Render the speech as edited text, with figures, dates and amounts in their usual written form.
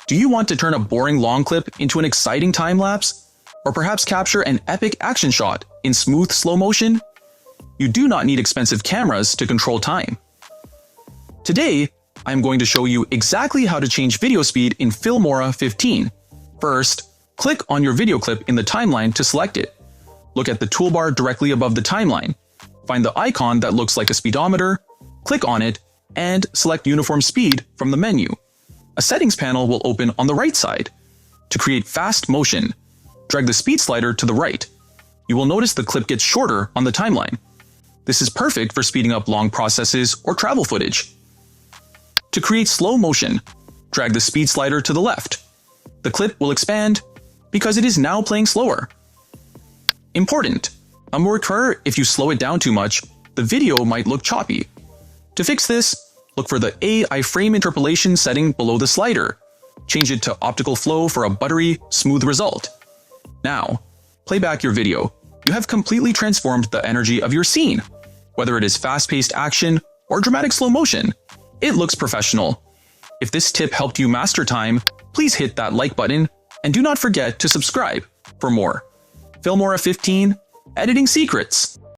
Do you want to turn a boring long clip into an exciting time-lapse? Or perhaps capture an epic action shot in smooth slow motion? You do not need expensive cameras to control time. Today, I am going to show you exactly how to change video speed in Filmora 15. First, click on your video clip in the timeline to select it. Look at the toolbar directly above the timeline. Find the icon that looks like a speedometer, click on it, and select Uniform Speed from the menu. A settings panel will open on the right side. To create fast motion, drag the speed slider to the right. You will notice the clip gets shorter on the timeline. This is perfect for speeding up long processes or travel footage. To create slow motion, drag the speed slider to the left. The clip will expand because it is now playing slower. Important: a more occur if you slow it down too much, the video might look choppy. To fix this, look for the AI frame interpolation setting below the slider. Change it to optical flow for a buttery, smooth result. Now, play back your video. You have completely transformed the energy of your scene. Whether it is fast-paced action or dramatic slow motion, it looks professional. If this tip helped you master time, please hit that like button and do not forget to subscribe for more. Filmora 15, Editing Secrets.